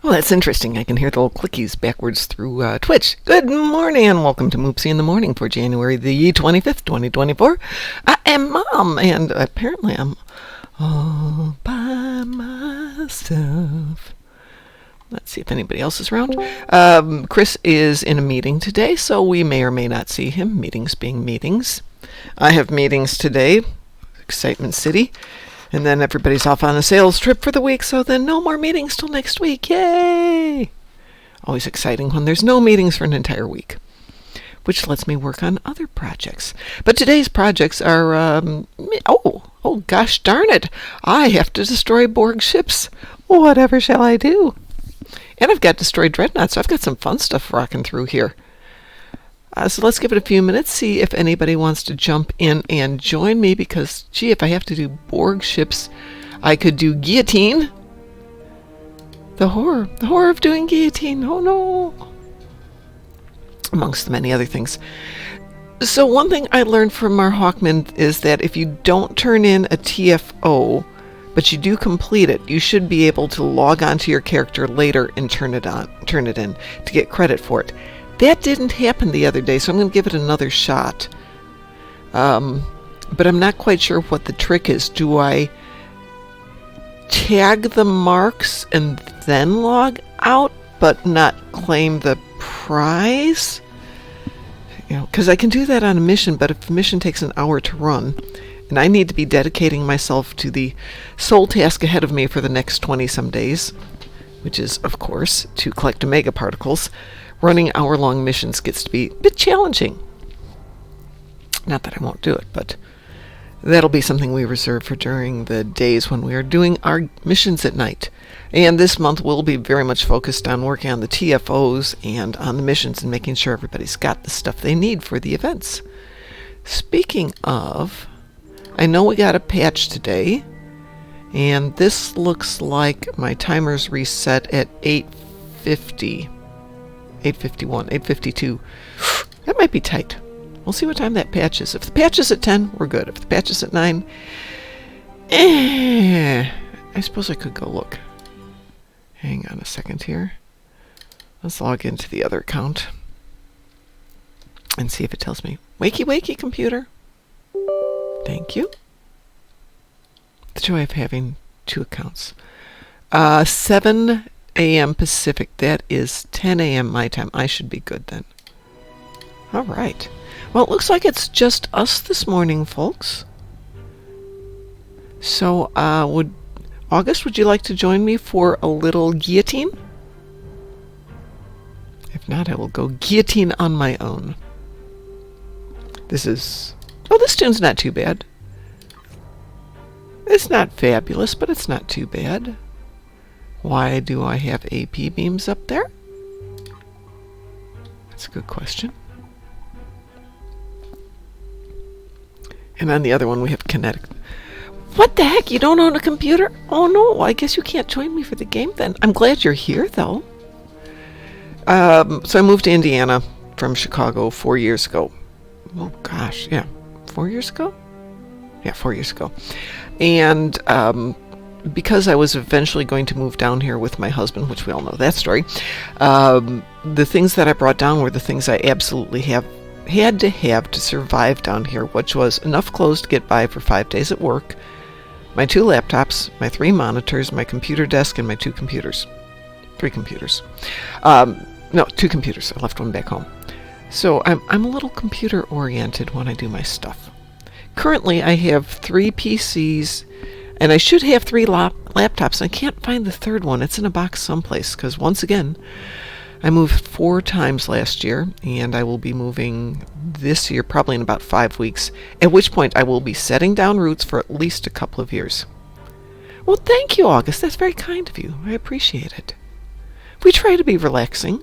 Well, that's interesting. I can hear the little clickies backwards through Twitch. Good morning and welcome to Moopsy in the Morning for January the 25th, 2024. I am Mom, and apparently I'm all by myself. Let's see if anybody else is around. Chris is in a meeting today, so we may or may not see him, meetings being meetings. I have meetings today, Excitement City. And then everybody's off on a sales trip for the week, so then no more meetings till next week. Yay! Always exciting when there's no meetings for an entire week, which lets me work on other projects. But today's projects are, oh gosh darn it, I have to destroy Borg ships. Whatever shall I do? And I've got destroyed dreadnoughts, so I've got some fun stuff rocking through here. So let's give it a few minutes, see if anybody wants to jump in and join me, because, gee, if I have to do Borg ships, I could do guillotine. The horror of doing guillotine, oh no. Amongst the many other things. So one thing I learned from our Hawkman is that if you don't turn in a TFO, but you do complete it, you should be able to log on to your character later and turn it in to get credit for it. That didn't happen the other day, so I'm going to give it another shot. But I'm not quite sure what the trick is. Do I tag the marks and then log out, but not claim the prize? Because I can do that on a mission, but if a mission takes an hour to run, and I need to be dedicating myself to the sole task ahead of me for the next 20-some days, which is, of course, to collect omega particles, running hour-long missions gets to be a bit challenging. Not that I won't do it, but that'll be something we reserve for during the days when we are doing our missions at night. And this month we'll be very much focused on working on the TFOs and on the missions and making sure everybody's got the stuff they need for the events. Speaking of, I know we got a patch today, and this looks like my timer's reset at 8:50. 8:51, 8:52. That might be tight. We'll see what time that patch is. If the patch is at 10, we're good. If the patch is at 9, I suppose I could go look. Hang on a second here. Let's log into the other account and see if it tells me. Wakey, wakey, computer. Thank you. The joy of having two accounts. 7 a.m. Pacific. That is 10 a.m. my time. I should be good then. All right. Well, it looks like it's just us this morning, folks. So, would you like to join me for a little guillotine? If not, I will go guillotine on my own. This tune's not too bad. It's not fabulous, but it's not too bad. Why do I have AP beams up there? That's a good question. And on the other one we have kinetic. What the heck? You don't own a computer? Oh no, I guess you can't join me for the game then. I'm glad you're here though. So I moved to Indiana from Chicago 4 years ago. Oh gosh, yeah. 4 years ago? Yeah, 4 years ago. And because I was eventually going to move down here with my husband, which we all know that story, the things that I brought down were the things I absolutely had to have to survive down here, which was enough clothes to get by for 5 days at work, my 2 laptops, my 3 monitors, my computer desk, and my 2 computers. 3 computers. No, 2 computers. I left one back home. So I'm a little computer oriented when I do my stuff. Currently, I have 3 PCs, and I should have 3 laptops. I can't find the third one. It's in a box someplace, because once again, I moved 4 times last year, and I will be moving this year probably in about 5 weeks, at which point I will be setting down roots for at least a couple of years. Well, thank you, August. That's very kind of you. I appreciate it. We try to be relaxing,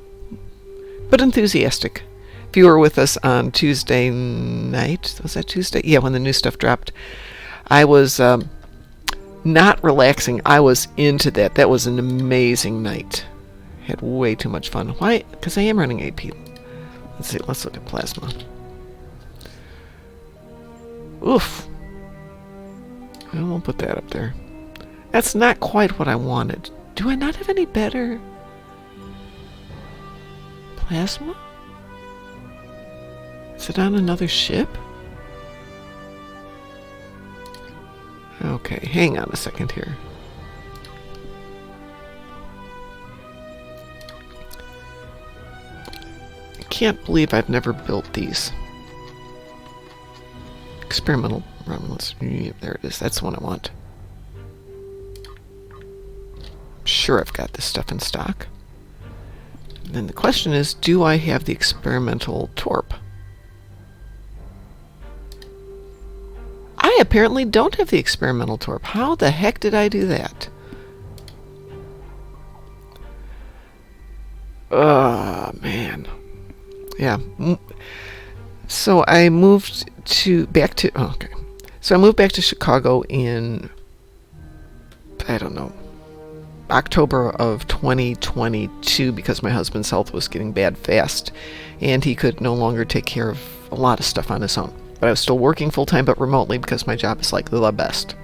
but enthusiastic. If you were with us on Tuesday night, was that Tuesday? Yeah, when the new stuff dropped, I was not relaxing. I was into that. That was an amazing night. Had way too much fun. Why? Because I am running AP. Let's see. Let's look at plasma. Oof. I won't put that up there. That's not quite what I wanted. Do I not have any better? plasma? Is it on another ship? Okay, hang on a second here. I can't believe I've never built these. Experimental remnants. There it is. That's the one I want. Sure, I've got this stuff in stock. And then the question is, do I have the experimental torp? I apparently don't have the experimental torp. How the heck did I do that? Oh, man. Yeah. So I moved back to Chicago in, I don't know, October of 2022 because my husband's health was getting bad fast and he could no longer take care of a lot of stuff on his own. But I was still working full-time but remotely because my job is like the best.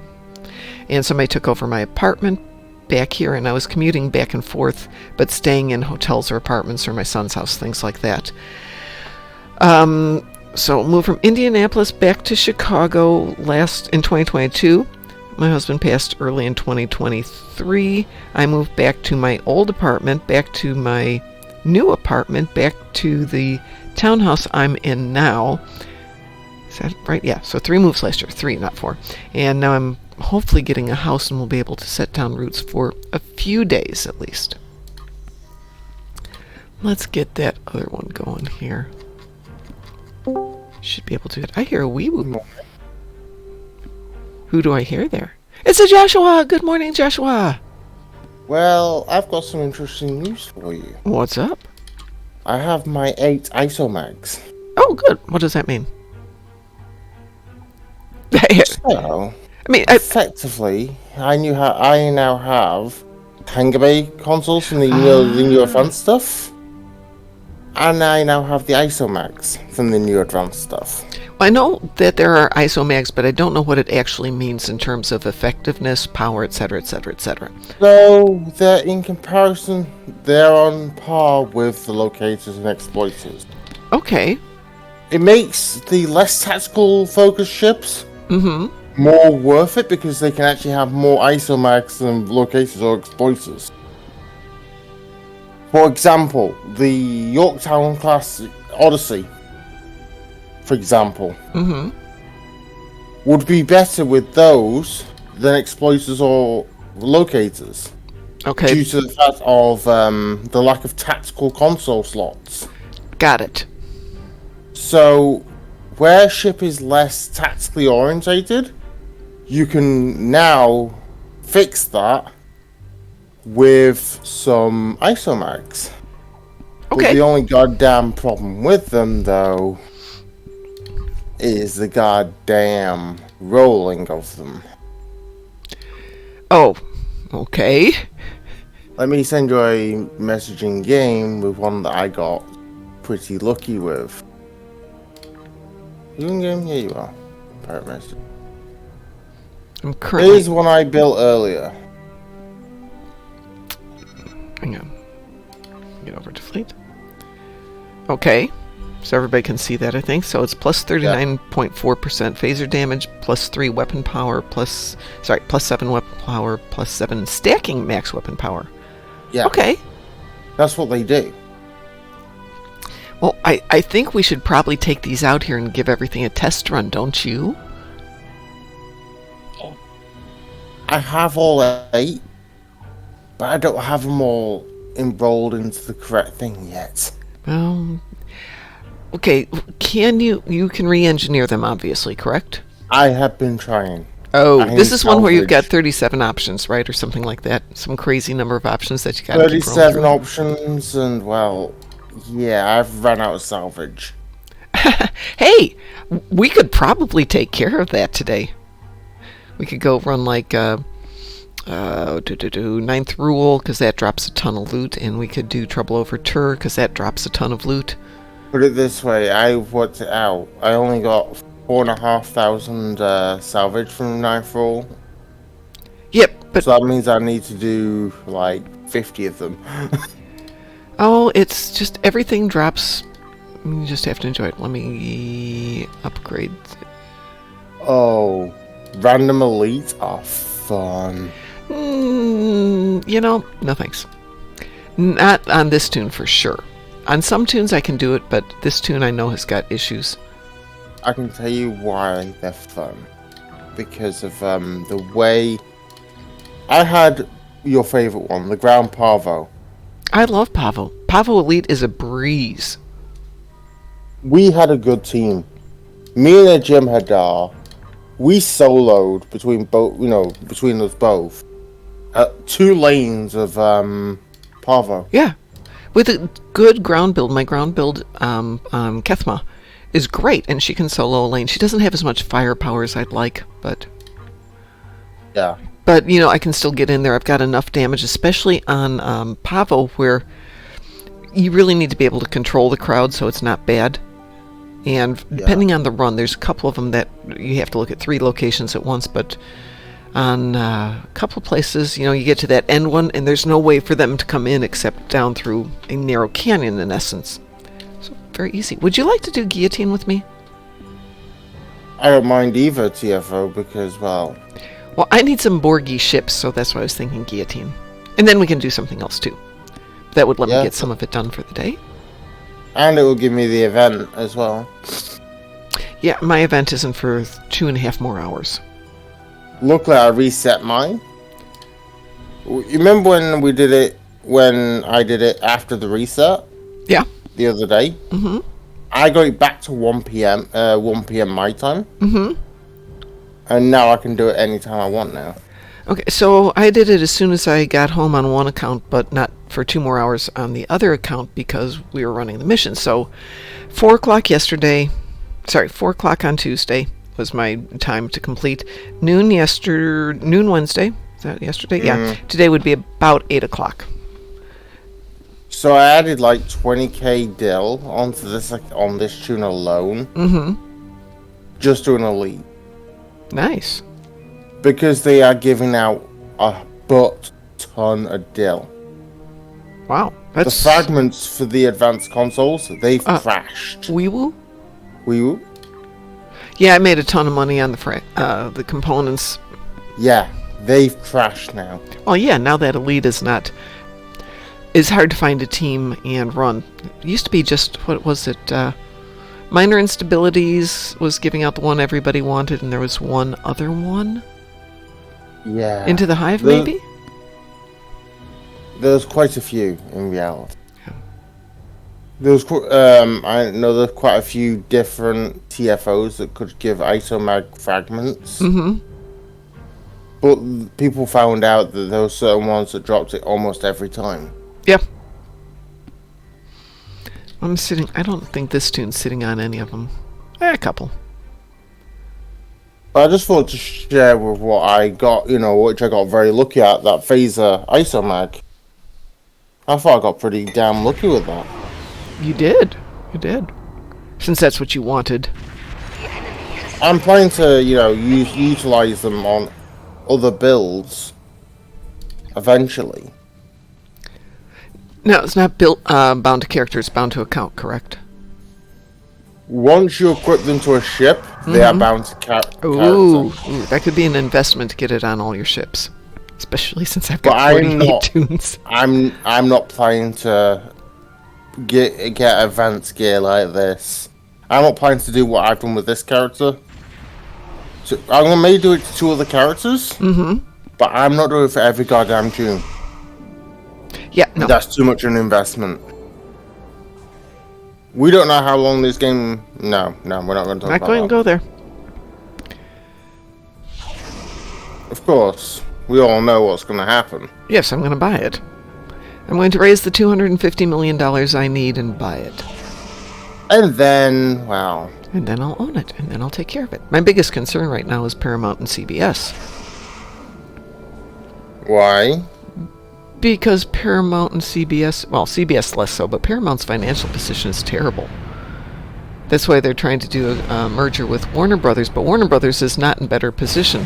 And somebody took over my apartment back here and I was commuting back and forth but staying in hotels or apartments or my son's house, things like that. So moved from Indianapolis back to Chicago in 2022. My husband passed early in 2023. I moved back to my old apartment, back to my new apartment, back to the townhouse I'm in now. Is that right? Yeah, so 3 moves last year. 3, not 4. And now I'm hopefully getting a house and we'll be able to set down roots for a few days at least. Let's get that other one going here. Should be able to. I hear a wee woo. Who do I hear there? It's a Joshua! Good morning, Joshua! Well, I've got some interesting news for you. What's up? I have my 8 isomags. Oh, good. What does that mean? So, I mean, effectively, I now have Hangar Bay consoles from the new advanced stuff. And I now have the isomags from the new advanced stuff. I know that there are isomags, but I don't know what it actually means in terms of effectiveness, power, etc., etc., etc. So, in comparison, they're on par with the locators and exploiters. Okay. It makes the less tactical focused ships more worth it because they can actually have more isomags than locators or exploiters. For example, the Yorktown class Odyssey, for example, would be better with those than exploiters or locators. Okay. Due to the fact of the lack of tactical console slots. Got it. So, where a ship is less tactically orientated, you can now fix that with some isomags. Okay. But the only goddamn problem with them, though, is the goddamn rolling of them. Oh, okay. Let me send you a message in game with one that I got pretty lucky with. You in game? Yeah, you are. Pirate message. I'm currently. Here's one I built earlier. Hang on. Get over to fleet. Okay. So everybody can see that, I think. So it's plus 39.4% phaser damage, plus 3 weapon power, plus 7 weapon power, plus 7 stacking max weapon power. Yeah. Okay. That's what they do. Well, I think we should probably take these out here and give everything a test run, don't you? I have all 8, but I don't have them all enrolled into the correct thing yet. Well, okay, can you can re-engineer them, obviously, correct? I have been trying. Oh, this is one where you've got 37 options, right? Or something like that. Some crazy number of options that you got to keep rolling 37 through. options, and well, yeah, I've run out of salvage. Hey, we could probably take care of that today. We could go run like ninth rule, because that drops a ton of loot, and we could do trouble over Tur, because that drops a ton of loot. Put it this way, I worked it out. I only got 4,500 salvage from ninth rule. Yep, but So that means I need to do like 50 of them. Oh, it's just everything drops. You just have to enjoy it. Let me upgrade. Oh, random elites are fun. No thanks. Not on this tune for sure. On some tunes I can do it, but this tune I know has got issues. I can tell you why they're fun. Because of the way... I had your favorite one, the Ground Parvo. I love Pavo. Pavo Elite is a breeze. We had a good team. Me and Jim Hadar, we soloed between between us both. 2 lanes of Parvo. Yeah. With a good ground build, my ground build, Kethma, is great, and she can solo a lane. She doesn't have as much firepower as I'd like, but... Yeah. But, I can still get in there. I've got enough damage, especially on Pavo, where you really need to be able to control the crowd so it's not bad. And depending on the run, there's a couple of them that you have to look at 3 locations at once, but on a couple of places, you get to that end one, and there's no way for them to come in except down through a narrow canyon, in essence. So, very easy. Would you like to do guillotine with me? I don't mind either, TFO, because, well, I need some Borgie ships, so that's why I was thinking guillotine. And then we can do something else, too. That would let me get some of it done for the day. And it will give me the event as well. Yeah, my event isn't for 2.5 more hours. Luckily, I reset mine. You remember when I did it after the reset? Yeah. The other day? Mm-hmm. I got it back to 1 p.m. 1 p.m. my time. Mm-hmm. And now I can do it anytime I want now. Okay, so I did it as soon as I got home on one account, but not for 2 more hours on the other account because we were running the mission. So 4 o'clock on Tuesday was my time to complete. Noon Wednesday. Is that yesterday? Mm-hmm. Yeah. Today would be about 8 o'clock. So I added like 20k dill onto this, on this tune alone. Mm-hmm. Just to an elite. Nice. Because they are giving out a butt ton of dill. Wow. The fragments for the advanced consoles, they've crashed. Wee woo? Wee woo? Yeah, I made a ton of money on the components. Yeah, they've crashed now. Well, yeah, now that Elite is not... It's hard to find a team and run. It used to be just, what was it? Minor Instabilities was giving out the one everybody wanted, and there was one other one? Yeah. Into the Hive, maybe? There's quite a few, in reality. Yeah. I know there's quite a few different TFOs that could give isomag fragments. Mm-hmm. But people found out that there were certain ones that dropped it almost every time. Yep. I don't think this tune's sitting on any of them. A couple. I just thought to share with what I got, which I got very lucky at, that phaser isomag. I thought I got pretty damn lucky with that. You did. Since that's what you wanted. I'm planning to, utilize them on other builds eventually. No, it's not built bound to character, it's bound to account, correct? Once you equip them to a ship, they are bound to character. Ooh, that could be an investment to get it on all your ships. Especially since I've got 48 tunes. I'm not planning to get advanced gear like this. I'm not planning to do what I've done with this character. So I may do it to 2 other characters, but I'm not doing it for every goddamn tune. Yeah, no. That's too much an investment. We don't know how long this game... No, we're not going to talk about that. Not going to go there. Of course, we all know what's going to happen. Yes, I'm going to buy it. I'm going to raise the $250 million I need and buy it. And then, well... And then I'll own it, and then I'll take care of it. My biggest concern right now is Paramount and CBS. Why? Because Paramount and CBS... Well, CBS less so, but Paramount's financial position is terrible. That's why they're trying to do a merger with Warner Brothers, but Warner Brothers is not in better position.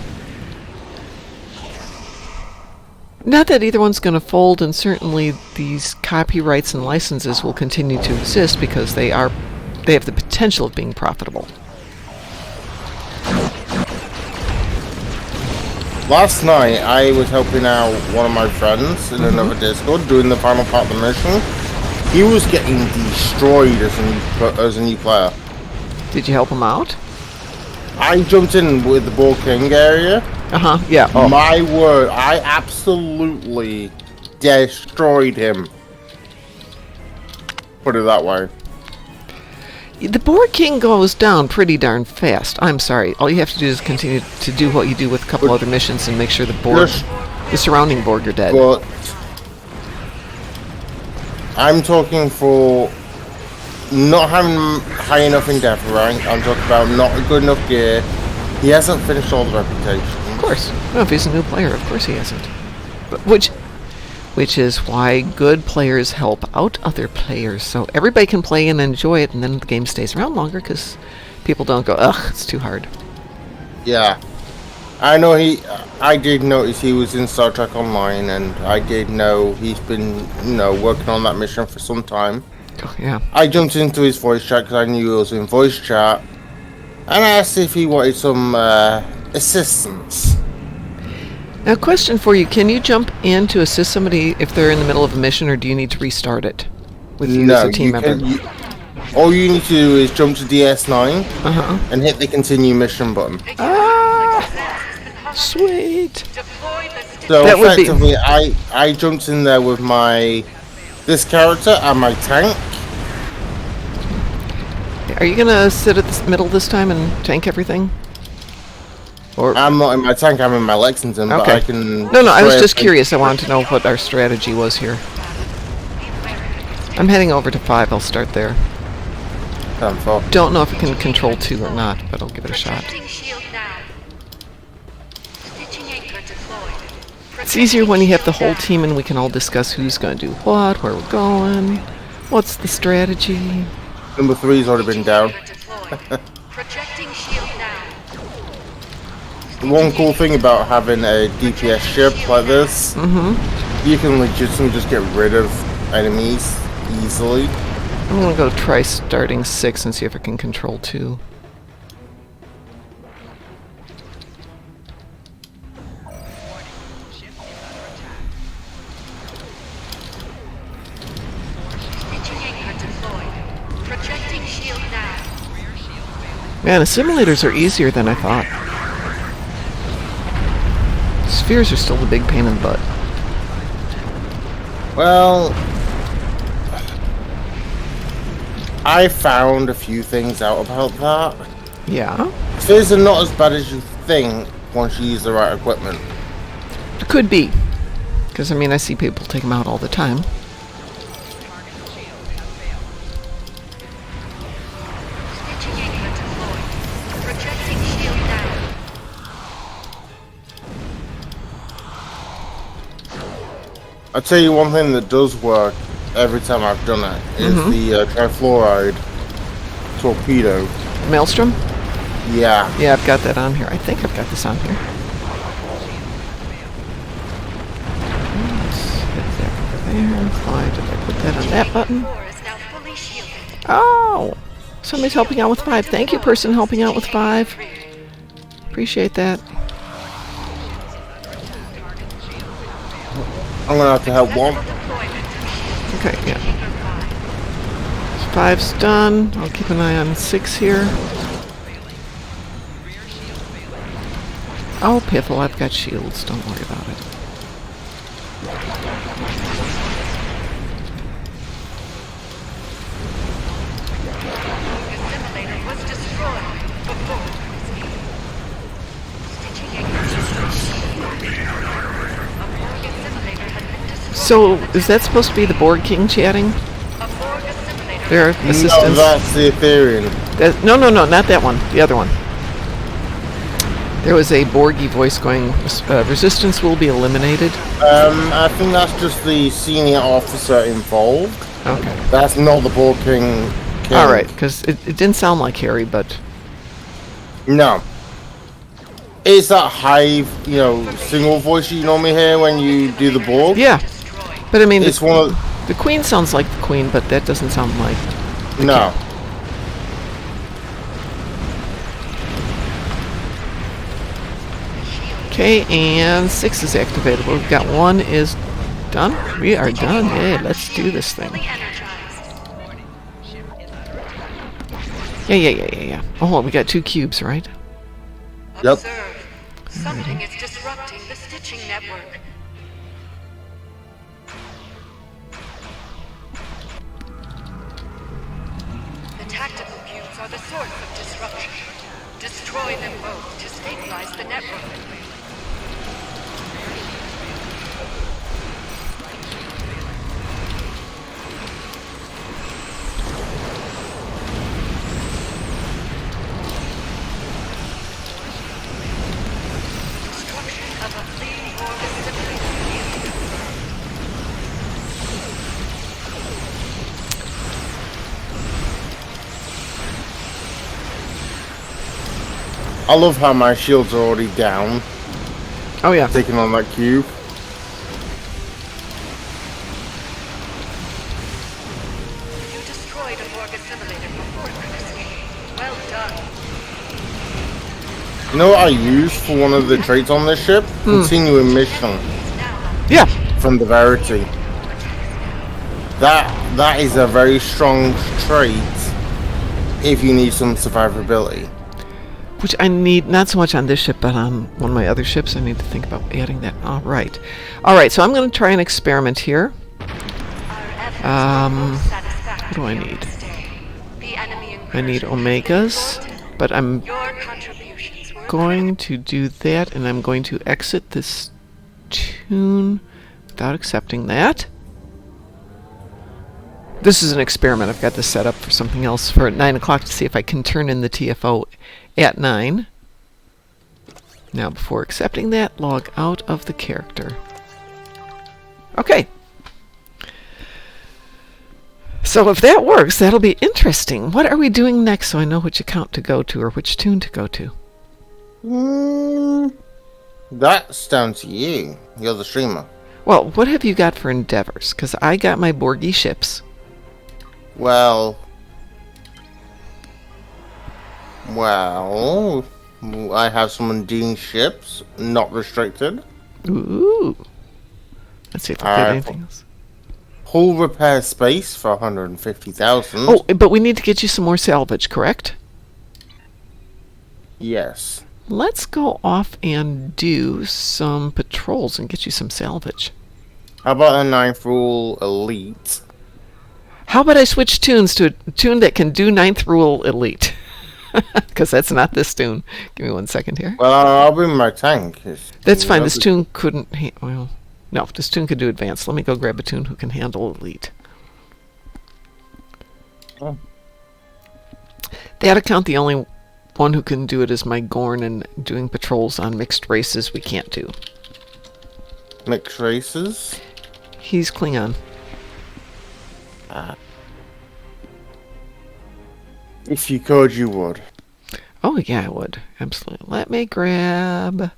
Not that either one's going to fold, and certainly these copyrights and licenses will continue to exist because they have the potential of being profitable. Last night, I was helping out one of my friends in another Discord doing the final part of the mission. He was getting destroyed as a new player. Did you help him out? I jumped in with the Ball King area. Yeah. Oh. My word, I absolutely destroyed him. Put it that way. The Board King goes down pretty darn fast. I'm sorry. All you have to do is continue to do what you do with a couple other missions and make sure the surrounding Borg are dead. But I'm talking for not having high enough endeavor rank. I'm talking about not good enough gear. He hasn't finished all the reputations. Of course. No, if he's a new player, of course he hasn't. But which is why good players help out other players, so everybody can play and enjoy it, and then the game stays around longer because people don't go, ugh, it's too hard. Yeah. I know I did notice he was in Star Trek Online, and I did know he's been, working on that mission for some time. Oh, yeah. I jumped into his voice chat because I knew he was in voice chat, and I asked if he wanted some assistance. Now, question for you. Can you jump in to assist somebody if they're in the middle of a mission, or do you need to restart it with you as a team member? All you need to do is jump to DS9 and hit the continue mission button. Ah, sweet. So that effectively, I jumped in there with this character and my tank. Are you gonna sit at the middle this time and tank everything? Or I'm not in my tank, I'm in my Lexington, okay. But I can... No, I was just curious. I wanted to know what our strategy was here. I'm heading over to 5. I'll start there. Don't know if I can control 2 or not, but I'll give it a shot. It's easier when you have the whole team and we can all discuss who's going to do what, where we're going, what's the strategy. Number 3's already been down. The one cool thing about having a DPS ship like this, you can legitimately just get rid of enemies easily. I'm gonna go try starting 6 and see if I can control 2. Man, the simulators are easier than I thought. Spheres are still the big pain in the butt. Well, I found a few things out about that. Yeah? Spheres are not as bad as you think once you use the right equipment. It could be. Because, I see people take them out all the time. I'll tell you one thing that does work every time I've done it is the trifluoride torpedo. Maelstrom? Yeah. Yeah, I've got that on here. I think I've got this on here. Let's hit that over there. Why did I put that on that button? Oh! Somebody's helping out with 5. Thank you, person helping out with 5. Appreciate that. I'm gonna have to help one. Okay, yeah. 5's done. I'll keep an eye on 6 here. Oh, Piffle, I've got shields. Don't worry about it. So, is that supposed to be the Borg King chatting? Their assistants? No, that's the Ethereum. No, not that one. The other one. There was a Borgy voice going, resistance will be eliminated. I think that's just the senior officer involved. Okay. That's not the Borg King. Alright, because it didn't sound like Harry, but... No. It's that high, single voice you normally hear when you do the Borg. Yeah, but I mean, It's one of the Queen sounds like the Queen, but that doesn't sound like the no. King. Okay, and 6 is activated. We've got 1 is done. We are done. Yeah, let's do this thing. Yeah. Oh, we got 2 cubes, right? Yep. Observe. Something is disrupting the stitching network. The tactical cubes are the source of disruption. Destroy them both to stabilize the network. Destruction of a fleeing orb assimilator is confirmed. I love how my shields are already down, Oh, yeah. taking on that cube. You destroyed a Borg assimilator before it could escape. Well done. You know what I use for one of the traits on this ship? Continuing mission Yeah. from the Verity. That is a very strong trait if you need some survivability. Which I need, not so much on this ship, but on one of my other ships. I need to think about adding that. All right. So I'm going to try an experiment here. What do I need? I need omegas, but I'm going to do that, and I'm going to exit this tune without accepting that. This is an experiment. I've got this set up for something else for 9 o'clock to see if I can turn in the TFO at 9. Now, before accepting that, log out of the character. Okay. So if that works, that'll be interesting. What are we doing next so I know which account to go to or which tune to go to? That's down to you. You're the streamer. Well, what have you got for endeavors? Because I got my Borgie ships. Well, I have some Undine ships, not restricted. Ooh. Let's see if I get anything else. Hull repair space for 150,000. Oh, but we need to get you some more salvage, correct? Yes. Let's go off and do some patrols and get you some salvage. How about a 9th rule elite? How about I switch tunes to a tune that can do 9th rule elite? Because that's not this tune. Give me 1 second here. Well, I'll bring my tank. That's fine. This tune couldn't... well, no, this tune could do advanced. Let me go grab a tune who can handle elite. Oh. That account, the only one who can do it is my Gorn, and doing patrols on mixed races we can't do. Mixed races? He's Klingon. If you could, you would. Oh, yeah, I would. Absolutely. Let me grab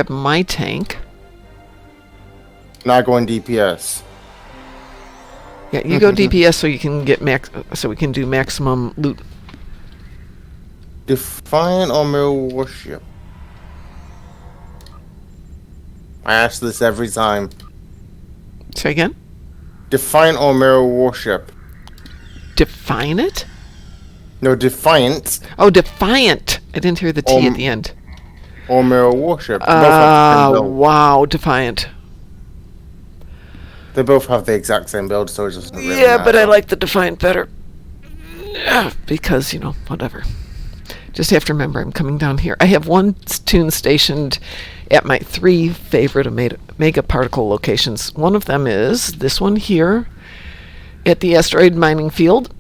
my tank. Not going DPS. Yeah, you go DPS so you can get so we can do maximum loot. Define or mirror warship? I ask this every time. Say again? Define or mirror warship? Define it? No, Defiant. Oh, Defiant. I didn't hear the T at the end. Or mirror warship. They both have the same build. Wow, Defiant. They both have the exact same build, so it doesn't really Yeah, but I matter. like the Defiant better. Because, whatever. Just have to remember I'm coming down here. I have 1 tune stationed at my 3 favorite mega particle locations. One of them is this one here at the asteroid mining field.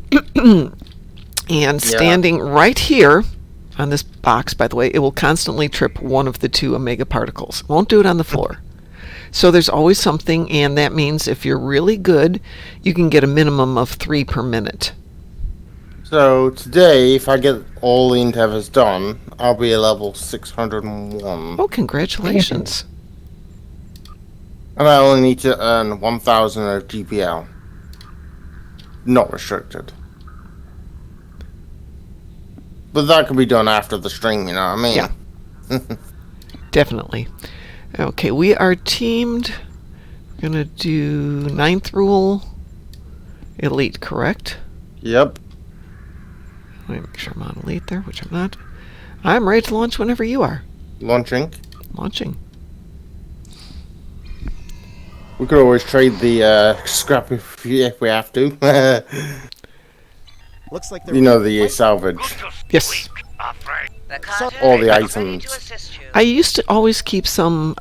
And standing right here on this box, by the way, it will constantly trip one of the 2 omega particles. It won't do it on the floor. So there's always something, and that means if you're really good, you can get a minimum of 3 per minute. So today, if I get all the endeavors done, I'll be a level 601. Oh, congratulations. And I only need to earn 1,000 of GPL. Not restricted. But that can be done after the stream, you know what I mean? Yeah. Definitely. Okay, we are teamed. We're gonna do 9th rule. Elite, correct? Yep. Let me make sure I'm on elite there, which I'm not. I'm ready to launch whenever you are. Launching. Launching. We could always trade the scrap if we have to. Looks like You know, the salvage. Yes. All the items. I used to always keep some,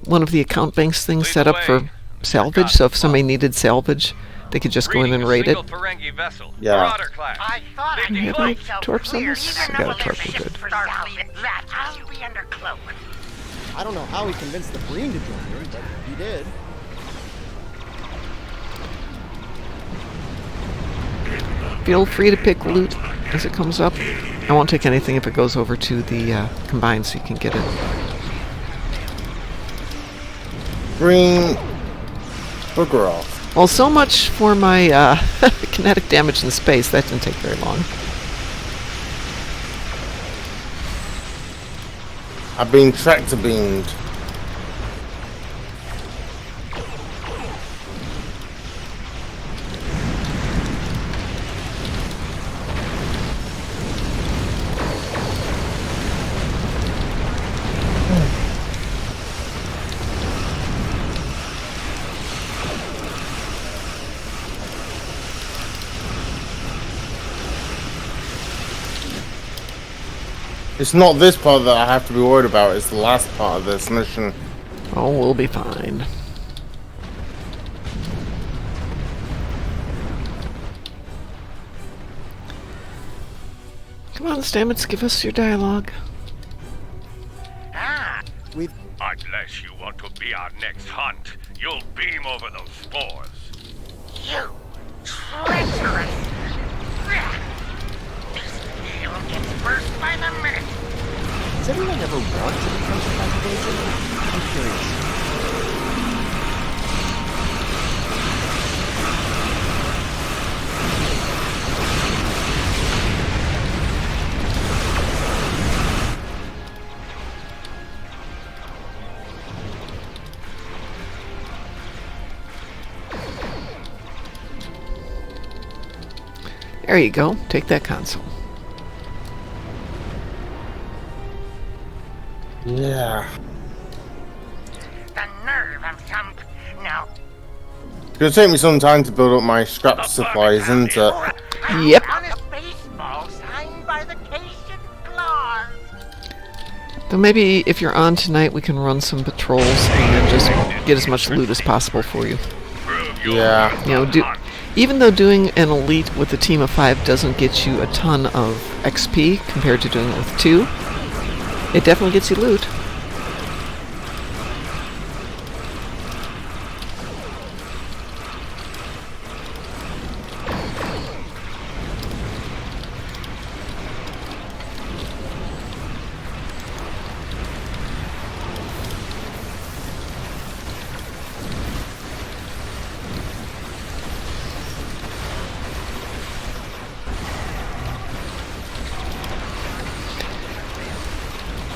one of the account banks things set up for salvage, so if somebody needed salvage, they could just go in and raid it. Yeah. I thought Do you have any torps on this? I got a torp, we're good. I'll be under cloak. I don't know how he convinced the Breen to join him, but he did. Feel free to pick loot as it comes up. I won't take anything if it goes over to the combined, so you can get it. Green booger off. Well, so much for my kinetic damage in space. That didn't take very long. I've been tractor beamed. It's not this part that I have to be worried about, it's the last part of this mission. Oh, we'll be fine. Come on, Stamets, give us your dialogue. We've Unless you want to be our next hunt, you'll beam over those spores. You treacherous! This nail gets burst by the minute. Does everyone ever want to become survivor? I'm curious. There you go. Take that console. Yeah. The nerve of some... No. It's gonna take me some time to build up my scrap supplies, isn't it? Yep. On a baseball signed by the Cation Claws. Though maybe if you're on tonight, we can run some patrols and then just get as much loot as possible for you. Yeah. You know, even though doing an elite with a team of 5 doesn't get you a ton of XP compared to doing it with 2, it definitely gets you loot.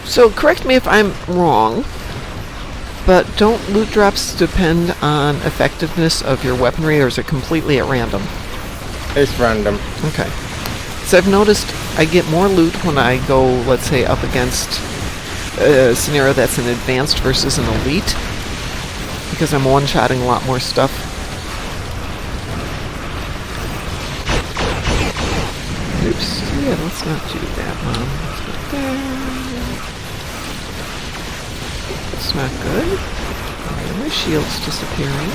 So correct me if I'm wrong, but don't loot drops depend on effectiveness of your weaponry, or is it completely at random? It's random. Okay. So I've noticed I get more loot when I go, let's say, up against a scenario that's an advanced versus an elite, because I'm one-shotting a lot more stuff. Oops. Yeah, let's not do that, Mom. That's not there. That's not good. Okay, my shield's disappearing.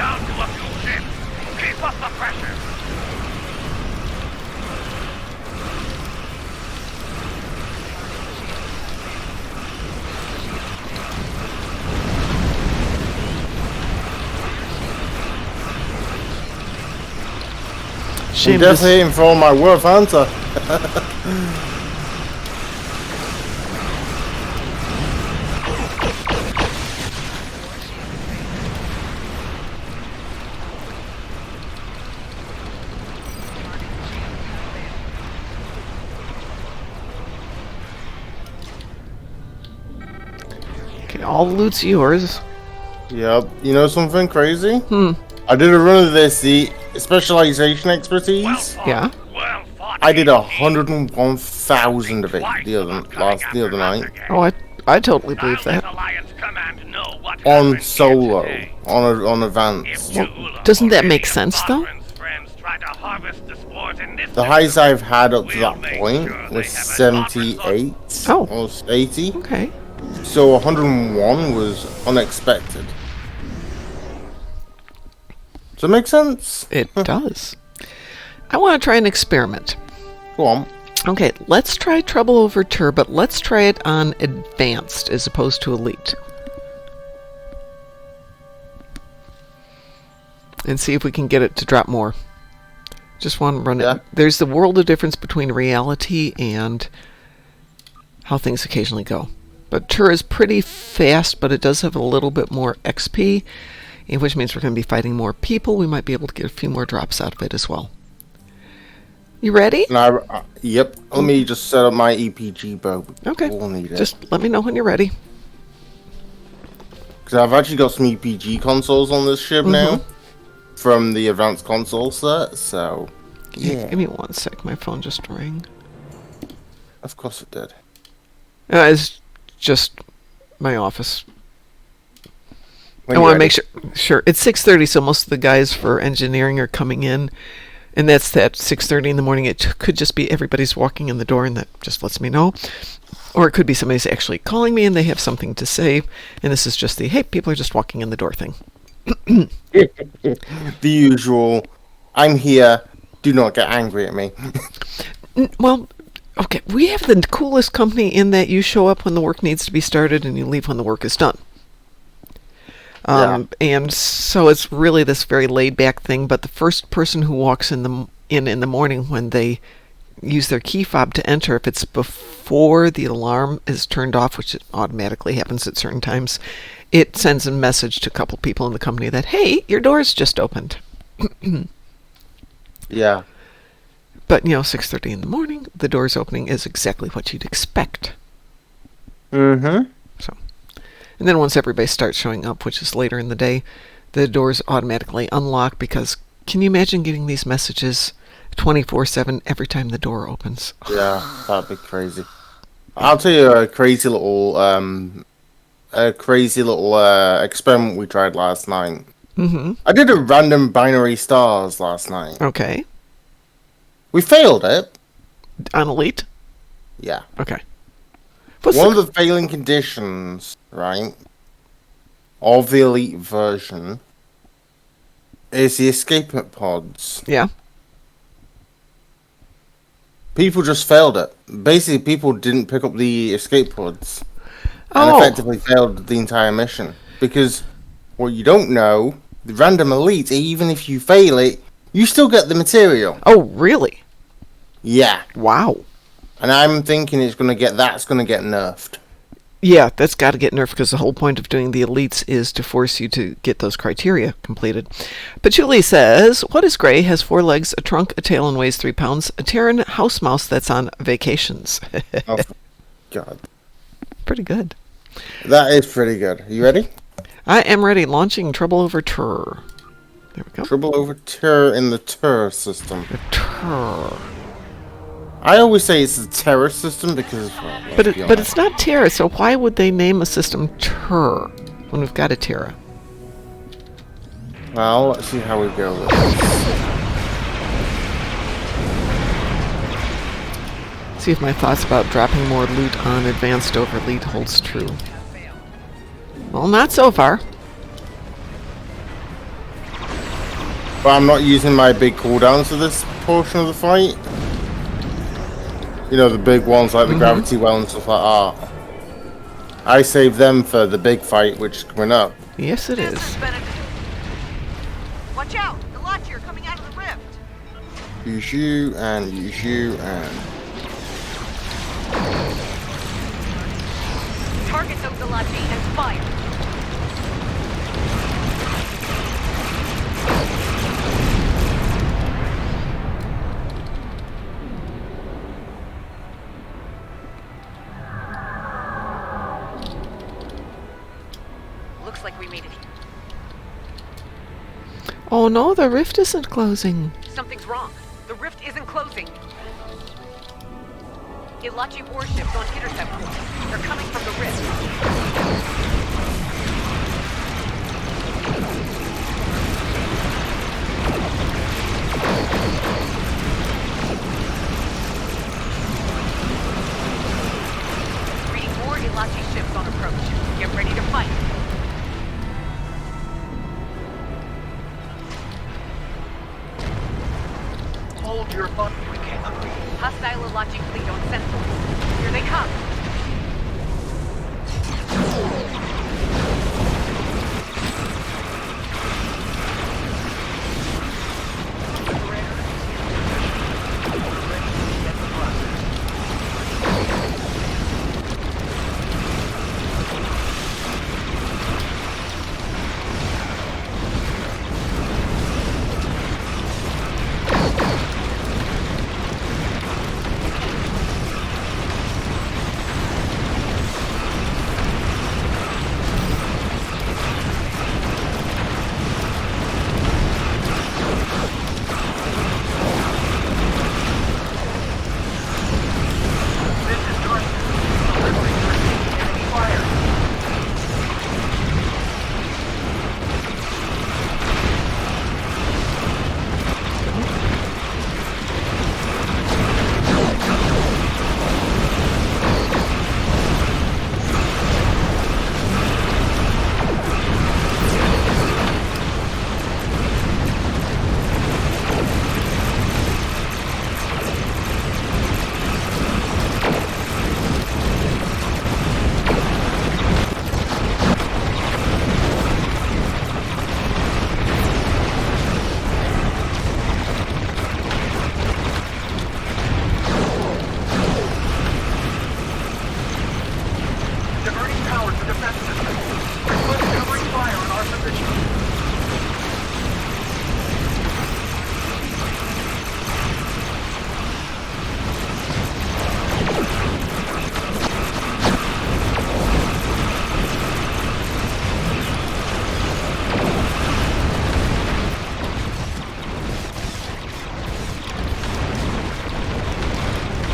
down to a few ships. Keep up the pressure. Shame I'm this- definitely aiming for all my worth, aren't I? Okay, all the loot's yours. Yep. You know something crazy? I did a run of this, the specialization expertise. Well fought. Yeah. Well fought. I did indeed. 101,000 of it the other night Oh, I totally believe that. on solo, on advanced. Doesn't that make sense, though? The highest I've had up to that point was 78, Oh. almost 80. Okay. So 101 was unexpected. Does that make sense? It does. I want to try an experiment. Go on. Okay, let's try Trouble Over Tur, but let's try it on Advanced as opposed to Elite. And see if we can get it to drop more. Just want to run Yeah. it. There's the world of difference between reality and how things occasionally go. But Tur is pretty fast, but it does have a little bit more XP, which means we're going to be fighting more people. We might be able to get a few more drops out of it as well. You ready? Yep. Let me just set up my EPG bow. Okay. We'll need it. Just let me know when you're ready. Because I've actually got some EPG consoles on this ship now. From the advanced console set, so... Yeah. Give me one sec. My phone just rang. Of course it did. It's just my office. When I you're want to ready. make sure. It's 6:30, so most of the guys for engineering are coming in. And that's that 6:30 in the morning. It could just be everybody's walking in the door, and that just lets me know. Or it could be somebody's actually calling me, and they have something to say. And this is just the, hey, people are just walking in the door thing. The usual, I'm here, do not get angry at me. Well, okay, we have the coolest company in that you show up when the work needs to be started and you leave when the work is done. And so it's really this very laid back thing, but the first person who walks in the morning when they use their key fob to enter, if it's before the alarm is turned off, which it automatically happens at certain times, it sends a message to a couple people in the company that, hey, your door's just opened. Yeah. But, 6:30 in the morning, the door's opening is exactly what you'd expect. Mm-hmm. So, and then once everybody starts showing up, which is later in the day, the doors automatically unlock because can you imagine getting these messages 24/7 every time the door opens? Yeah, that'd be crazy. I'll tell you a crazy little experiment we tried last night. Mm-hmm. I did a random binary stars last night. Okay. We failed it. On Elite? Yeah. Okay. What's One of the failing conditions, right, of the Elite version is the escapement pods. Yeah. People just failed it. Basically, people didn't pick up the escape pods and Oh. effectively failed the entire mission. Because what you don't know, the random Elite, even if you fail it, you still get the material. Oh, really? Yeah. Wow. And I'm thinking that's going to get nerfed. Yeah, that's got to get nerfed because the whole point of doing the elites is to force you to get those criteria completed. Patchouli says, what is gray, has 4 legs, a trunk, a tail, and weighs 3 pounds? A Terran house mouse that's on vacations. Oh, God. Pretty good. That is pretty good. Are you ready? I am ready. Launching Trouble Over Tur. There we go. Trouble over Terror in the Terror system. Tur. I always say it's the Terror system because... Well, let's But be but honest. it's not Terra, so why would they name a system Tur when we've got a Terra? Well, let's see how we go with this. See if my thoughts about dropping more loot on advanced over elite holds true. Well, not so far. But I'm not using my big cooldowns for this portion of the fight. You know, the big ones like the gravity well and stuff like that. I save them for the big fight, which is coming up. Yes, it is. Watch out! The Lachi are coming out of the rift! Use you and use you and... Target those Lachi and fire! Looks like we made it here. Oh no, the rift isn't closing. Something's wrong. The rift isn't closing. Ilachi warships on intercept course. They're coming from the rift. Reading more Ilachi ships on approach. Get ready to fight. Hold your fun. We can't agree. Hostile Ilachi fleet on sensors. Here they come. Diverting power to defense system. Request covering fire on our position.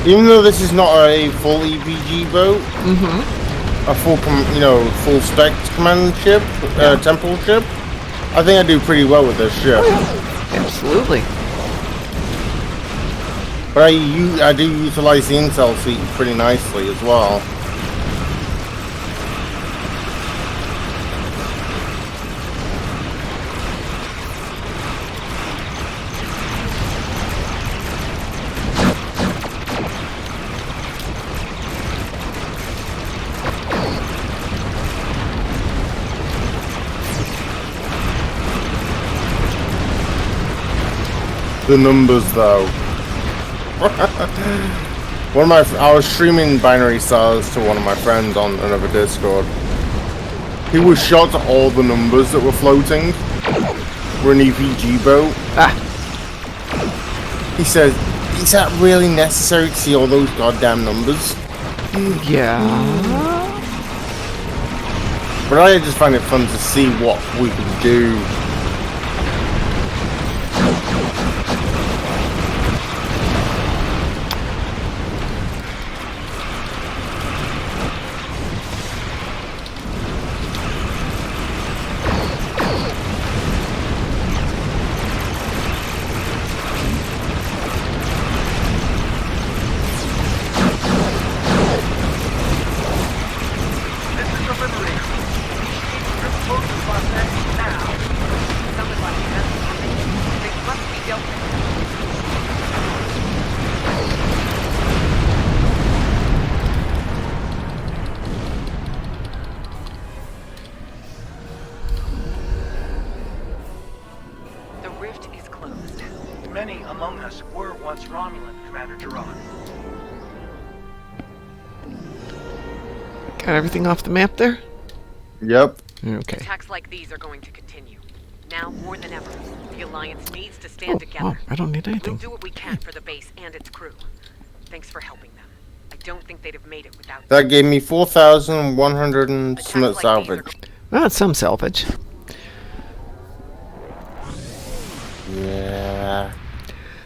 Even though this is not a full EPG boat, a full, full spec command ship, temple ship, I think I do pretty well with this ship. Absolutely. But I do utilize the intel fleet pretty nicely as well. The numbers, though. I was streaming Binary Stars to one of my friends on another Discord. He was shocked at all the numbers that were floating. We're an EPG boat. He said, "Is that really necessary to see all those goddamn numbers?" Yeah. But I just find it fun to see what we can do. This is the Liberator. Keep close to us now. rift is closed. Many among us were once Romulan, Commander Gerard. Got everything off the map there? Yep. Okay. Attacks like these are going to continue. Now more than ever, the Alliance needs to stand together. I don't need We'll anything. do what we can for the base and its crew. Thanks for helping them. I don't think they'd have made it without you. That gave me 4,100 and Attacks some like these are salvage. Well, it's some salvage. Yeah.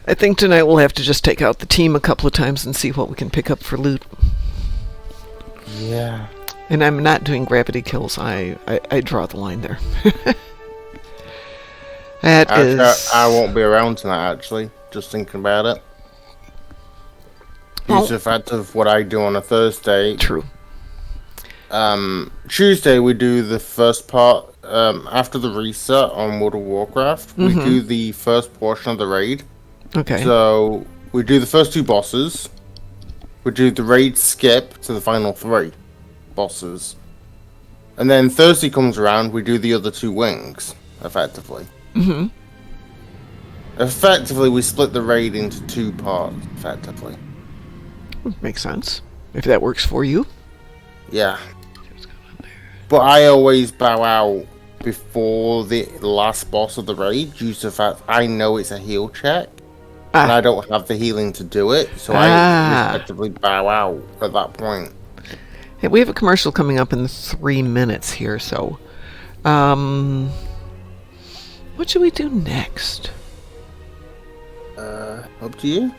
I think tonight we'll have to just take out the team a couple of times and see what we can pick up for loot. Yeah. And I'm not doing gravity kills. I draw the line there. That Actually, is... I won't be around tonight, actually. Just thinking about it. Well- Due to the fact of what I do on a Thursday. True. Tuesday we do the first part, after the reset on World of Warcraft. We do the first portion of the raid. Okay. So, we do the first 2 bosses. We do the raid skip to the final 3 bosses. And then Thursday comes around, we do the other 2 wings, effectively. Effectively, we split the raid into 2 parts, effectively. Makes sense. If that works for you. Yeah. But I always bow out before the last boss of the raid, due to the fact I know it's a heal check. And I don't have the healing to do it, so I effectively bow out at that point. Hey, we have a commercial coming up in 3 minutes here, so... what should we do next? Up to you.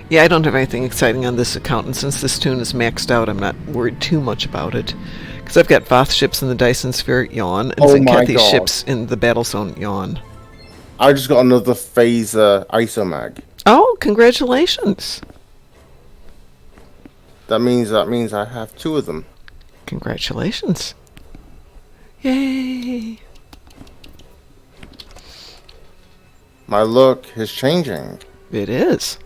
Yeah, I don't have anything exciting on this account, and since this tune is maxed out, I'm not worried too much about it. Because I've got Voth ships in the Dyson Sphere, yawn, and Oh my Zenkethi God. ships in the Battle Zone, yawn. I just got another phaser isomag. Oh, congratulations! That means I have 2 of them. Congratulations. Yay! My luck is changing. It is.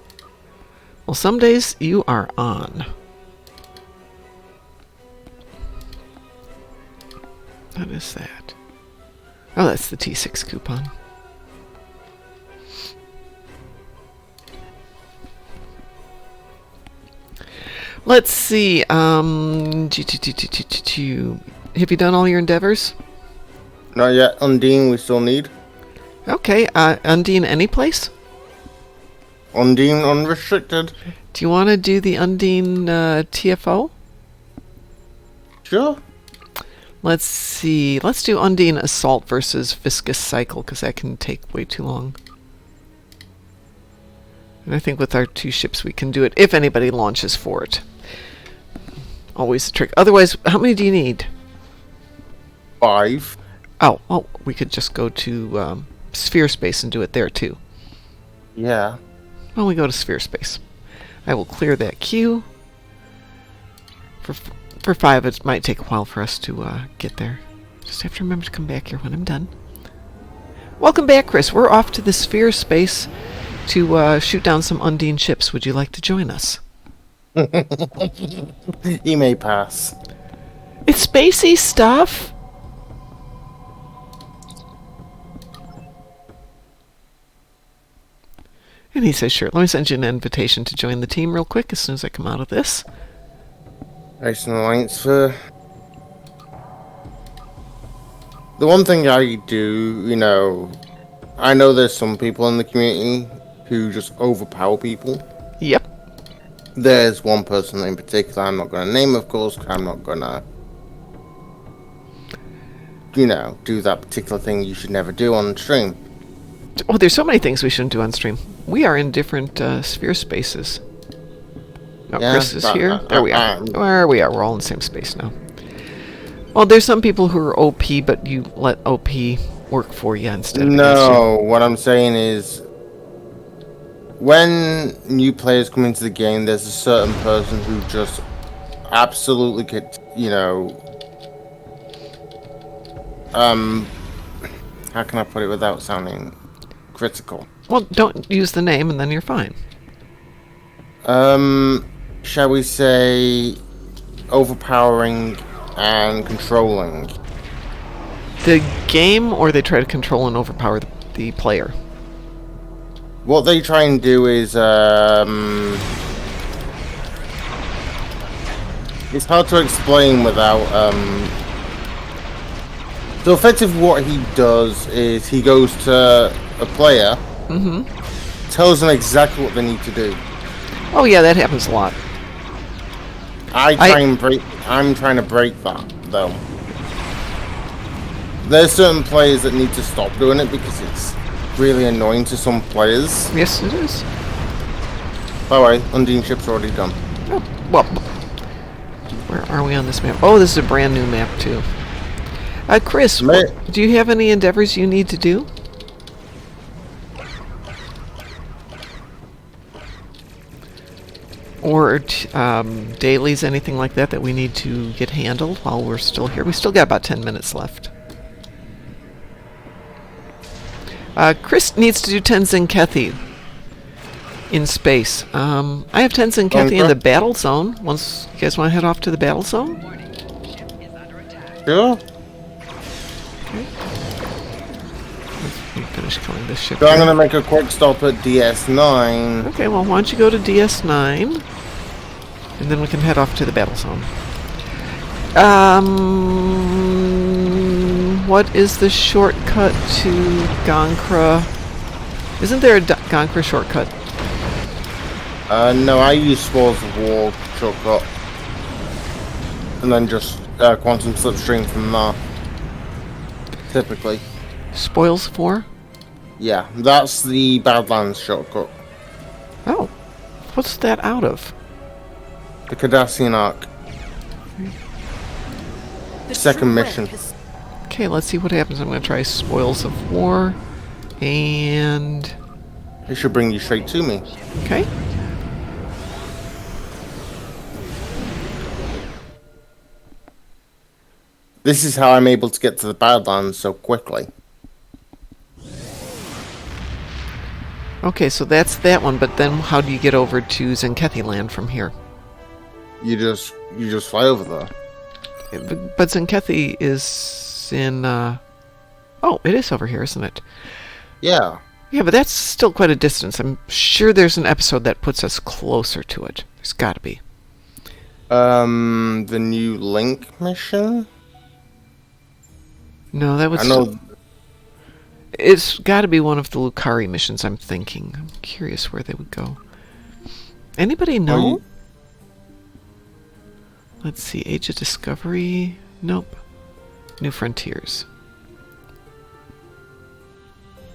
Well, some days you are on. What is that? Oh, that's the T6 coupon. Let's see. Have you done all your endeavors? Not yet. Undine, we still need. Okay. Undine, any place? Undine unrestricted. Do you want to do the Undine TFO? Sure. Let's see. Let's do Undine Assault versus Viscous Cycle, because that can take way too long. And I think with our 2 ships we can do it, if anybody launches for it. Always a trick. Otherwise, how many do you need? 5. Oh, well, we could just go to Sphere Space and do it there, too. Yeah. Well, we go to Sphere Space. I will clear that queue. For 5, it might take a while for us to get there. Just have to remember to come back here when I'm done. Welcome back, Chris. We're off to the Sphere Space to shoot down some Undine ships. Would you like to join us? He may pass. It's spacey stuff. And he says, sure. Let me send you an invitation to join the team real quick as soon as I come out of this. Nice and alliance for... The one thing I do, you know... I know there's some people in the community who just overpower people. Yep. There's one person in particular I'm not going to name, of course, 'cause I'm not going to... You know, do that particular thing you should never do on stream. Oh, there's so many things we shouldn't do on stream. We are in different sphere spaces. Oh, Yeah, Chris is here. There we are. Where we are. We're all in the same space now. Well, there's some people who are OP, but you let OP work for you instead of against you. No, what I'm saying is... When new players come into the game, there's a certain person who just absolutely could, you know... How can I put it without sounding critical? Well, don't use the name and then you're fine. Shall we say overpowering and controlling? the game, or they try to control and overpower the player? What they try and do is, it's hard to explain without, So effectively what he does is he goes to a player, tells them exactly what they need to do. Oh yeah, that happens a lot. I'm trying to break that, though. There's certain players that need to stop doing it because it's really annoying to some players. Yes, it is. By the way, Undine ship's already done. Oh, well, where are we on this map? Oh, this is a brand new map, too. Chris, do you have any endeavors you need to do? Or dailies, anything like that that we need to get handled while we're still here? We still got about 10 minutes left. Chris needs to do Tenzin Kethi in space. I have Tenzin Kethi in the battle zone. Once you guys want to head off to the battle zone? Sure. Okay. Let's finish killing this ship. So I'm going to make a quick stop at DS9. Okay, well, why don't you go to DS9, and then we can head off to the battle zone. What is the shortcut to Gonkra? Isn't there a Gonkra shortcut? No, I use Spoils of War shortcut. And then just Quantum Slipstream from there. Typically. Spoils of War? Yeah, that's the Badlands shortcut. Oh. What's that out of? The Cardassian Arc. Second mission. Okay, let's see what happens. I'm going to try Spoils of War. And... It should bring you straight to me. Okay. This is how I'm able to get to the Badlands so quickly. Okay, so that's that one, but then how do you get over to Zenkethi Land from here? You just fly over there. But Zenkethi is in, Oh, it is over here, isn't it? Yeah. Yeah, but that's still quite a distance. I'm sure there's an episode that puts us closer to it. There's gotta be. The new Link mission? No, that was... I know... It's gotta be one of the Lucari missions, I'm thinking. I'm curious where they would go. Anybody know? Let's see, Age of Discovery... Nope. New Frontiers.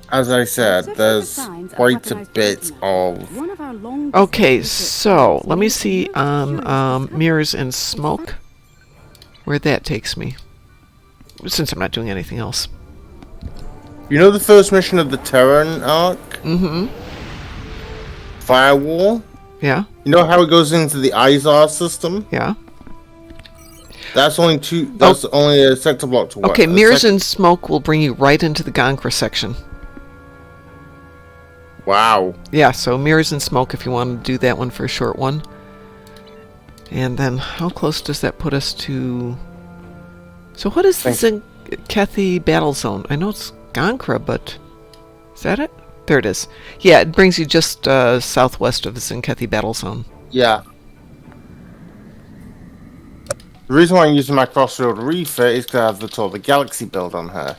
As I said, there's quite a bit of... Okay, so, let me see on Mirrors and Smoke where that takes me. Since I'm not doing anything else. You know the first mission of the Terran arc? Mm-hmm. Firewall? Yeah? You know how it goes into the ISAR system? Yeah. That's only That's only a sector block to work. Okay, Mirrors and Smoke will bring you right into the Gonkra section. Wow. Yeah, so Mirrors and Smoke if you want to do that one for a short one. And then how close does that put us to... So what is the Zenkethi battle zone? I know it's Gonkra, but... Is that it? There it is. Yeah, it brings you just southwest of the Zenkethi battle zone. Yeah. The reason why I'm using my crossroad refit is because I have the Tour of the Galaxy build on her.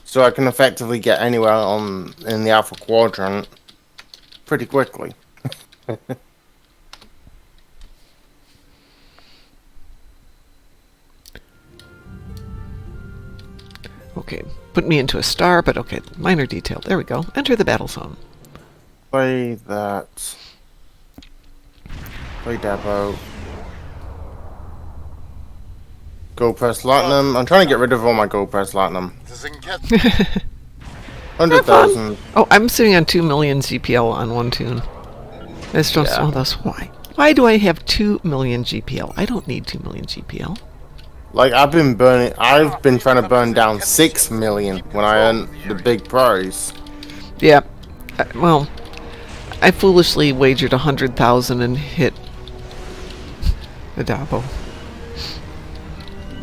So I can effectively get anywhere in the Alpha Quadrant pretty quickly. Okay, put me into a star, but okay, minor detail. There we go. Enter the battle zone. Play that. Play Dabo. Go press Platinum. I'm trying to get rid of all my Go press Platinum. 100,000. Oh, I'm sitting on 2 million GPL on one tune. It's just all those. Why? Why do I have 2 million GPL? I don't need 2 million GPL. Like I've been trying to burn down 6 million when I earned the big prize. Yeah. Well, I foolishly wagered 100,000 and hit the Dabo.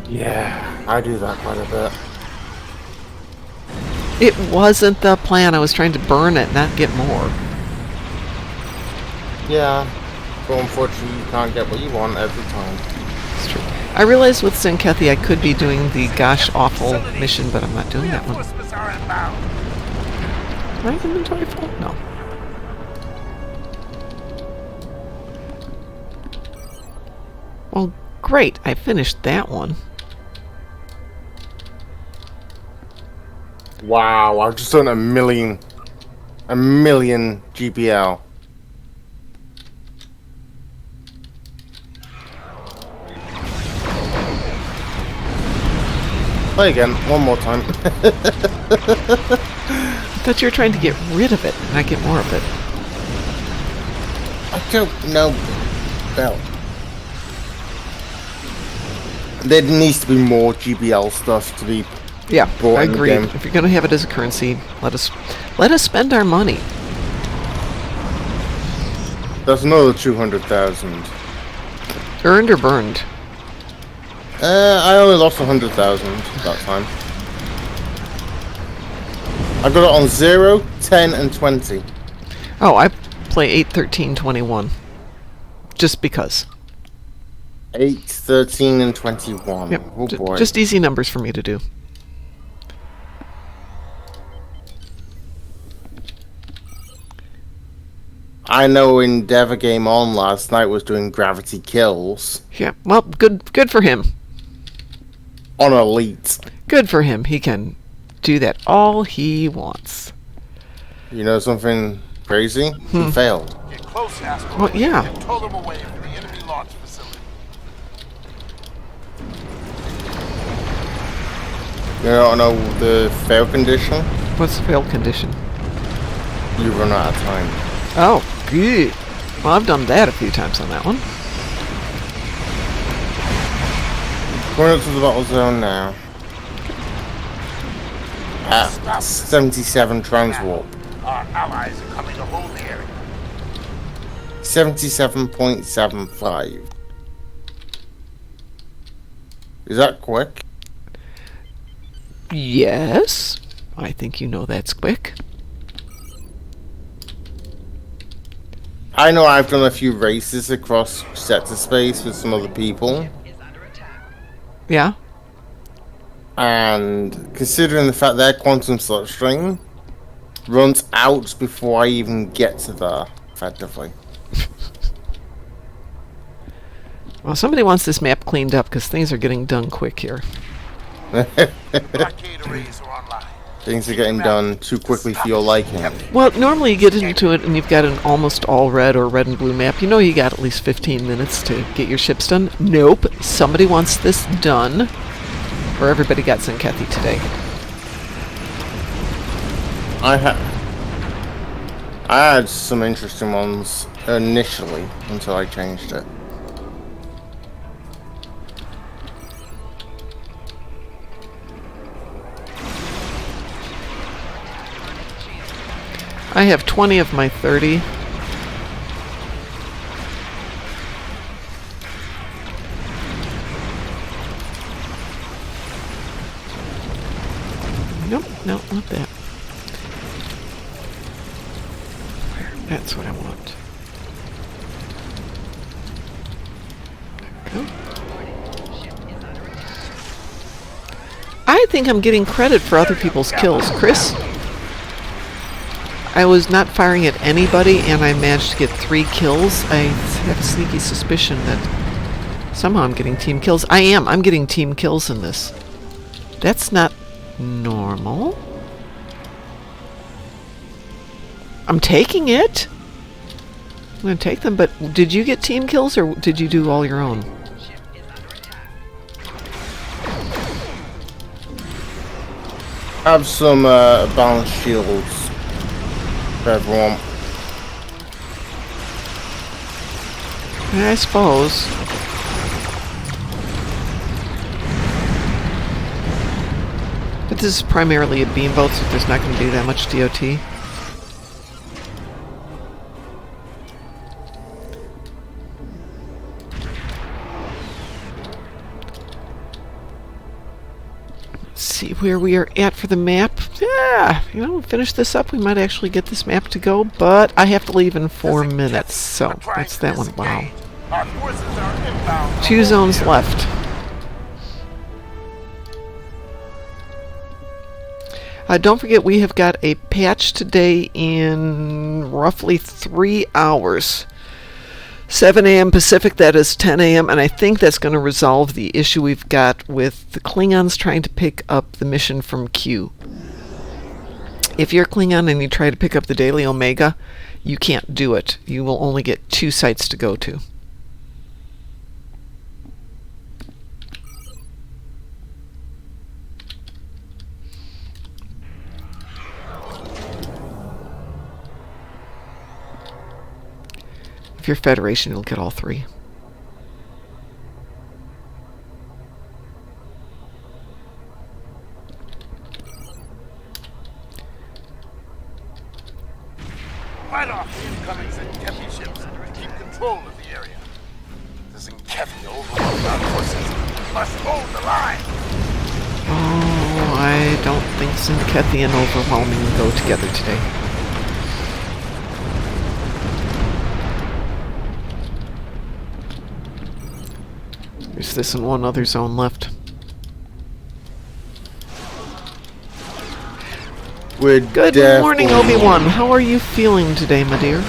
Yeah, I do that quite a bit. It wasn't the plan. I was trying to burn it, not get more. Yeah, but unfortunately you can't get what you want every time. It's true. I realized with Zinkethy I could be doing the gosh awful mission, but I'm not doing that one. Reinforcements are inbound. My inventory full? No. Well, great. I finished that one. Wow, I've just done a million GPL. Play again, one more time. I thought you were trying to get rid of it, not get more of it. I don't know. Well, there needs to be more GPL stuff to be. Yeah, Brought I in the agree. game. If you're going to have it as a currency, let us spend our money. That's another 200,000. Earned or burned? I only lost 100,000 that time. I got it on 0, 10, and 20. Oh, I play 8, 13, 21. Just because. 8, 13, and 21. Yep. Oh boy. Just easy numbers for me to do. I know Endeavor Game On last night was doing gravity kills Yeah. Well, good for him. on Elite. Good for him. He can do that all he wants. You know something crazy? He failed. Get close, Asteroid. Well, yeah. And tow them away from the enemy launch facility. You don't know the fail condition? What's the fail condition? You run out of time. Oh, good. Well, I've done that a few times on that one. Going up to the battle zone now. At 77 transwarp. Our allies are coming to hold the area. 77.75. Is that quick? Yes. I think you know that's quick. I know I've done a few races across sector space with some other people. Yeah. And considering the fact their quantum slot string runs out before I even get to there, effectively. Well, somebody wants this map cleaned up because things are getting done quick here. Blockade arrays are online. Things are getting done too quickly for your liking. Well, normally you get into it and you've got an almost all red or red and blue map. You know you got at least 15 minutes to get your ships done. Nope. Somebody wants this done. Or everybody got Zinkethy today. I had some interesting ones initially until I changed it. I have 20 of my 30. Nope, no, not that. Where? That's what I want. There we go. I think I'm getting credit for other people's kills. Chris? I was not firing at anybody and I managed to get 3 kills. I have a sneaky suspicion that somehow I'm getting team kills. I am. I'm getting team kills in this. That's not normal. I'm taking it. I'm going to take them, but did you get team kills or did you do all your own? Have some balanced shields for everyone. Yeah, I suppose. But this is primarily a beamboat, so there's not going to be that much DOT. see where we are at for the map. Yeah, finish this up. We might actually get this map to go, but I have to leave in 4 minutes. So that's that one. Wow. Our forces are inbound. 2 zones left. Don't forget, we have got a patch today in roughly 3 hours. 7 a.m. Pacific, that is 10 a.m., and I think that's going to resolve the issue we've got with the Klingons trying to pick up the mission from Q. If you're Klingon and you try to pick up the Daily Omega, you can't do it. You will only get 2 sites to go to. If you're Federation, you'll get all 3. Fight off the incoming Zenkethi ships and keep control of the area. The Zenkethi overwhelmed our forces. Must hold the line. Oh, I don't think Zenkethi and overwhelming go together today. There's this and one other zone left. Good morning, Obi-Wan. How are you feeling today, my dear?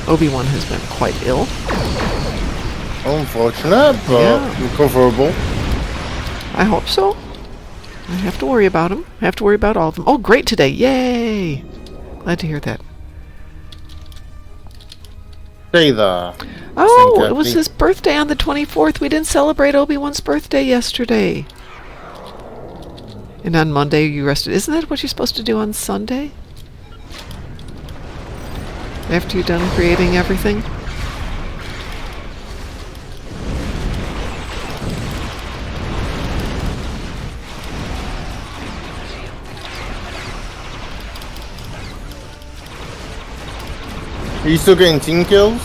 Obi-Wan has been quite ill. Unfortunate, but recoverable. I hope so. I have to worry about him. I have to worry about all of them. Oh, great today. Yay! Glad to hear that. Stay there. Oh, it was his birthday on the 24th. We didn't celebrate Obi-Wan's birthday yesterday. And on Monday you rested. Isn't that what you're supposed to do on Sunday? After you're done creating everything? Are you still getting team kills?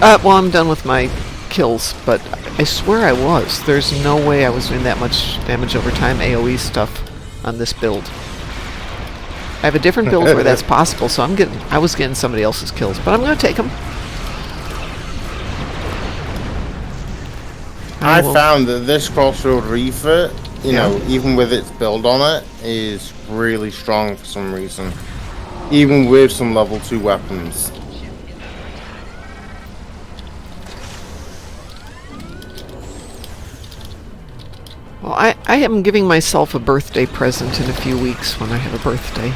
Well, I'm done with my kills, but I swear I was. There's no way I was doing that much damage over time AoE stuff on this build. I have a different build where that's possible, so I was getting somebody else's kills, but I'm going to take them. I found that this Crossroad refit, you know, even with its build on it, is really strong for some reason. Even with some level 2 weapons. Well, I am giving myself a birthday present in a few weeks when I have a birthday.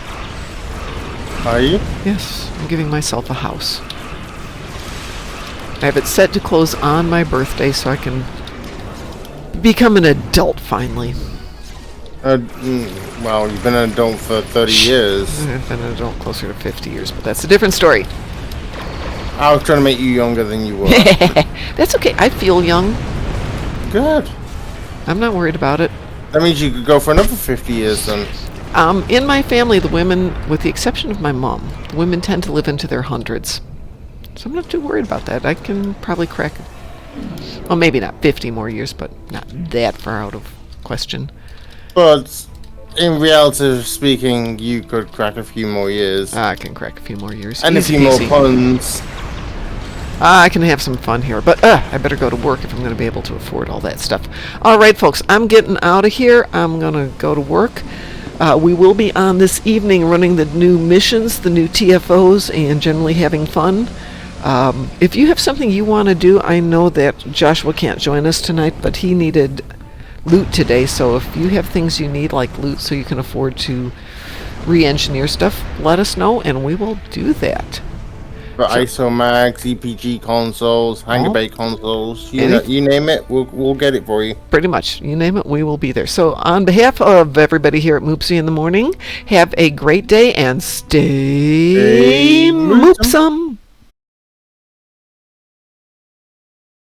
Are you? Yes, I'm giving myself a house. I have it set to close on my birthday so I can become an adult finally. Well, you've been an adult for 30 years. I've been an adult closer to 50 years, but that's a different story. I was trying to make you younger than you were. That's okay. I feel young. Good. I'm not worried about it. That means you could go for another 50 years then. In my family, the women, with the exception of my mom, the women tend to live into their hundreds. So I'm not too worried about that. I can probably crack, well, maybe not 50 more years, but not that far out of question. But in reality speaking, you could crack a few more years. I can crack a few more years. And Easy a few more peasy. puns. I can have some fun here, but I better go to work if I'm going to be able to afford all that stuff. All right, folks, I'm getting out of here. I'm going to go to work. We will be on this evening running the new missions, the new TFOs, and generally having fun. If you have something you want to do, I know that Joshua can't join us tonight, but he needed loot today, so if you have things you need, like loot, so you can afford to re-engineer stuff, let us know, and we will do that. For ISOMAX, EPG consoles, Hangar Bay consoles, you name it, we'll get it for you. Pretty much. You name it, we will be there. So on behalf of everybody here at Moopsy in the Morning, have a great day and stay Moopsome.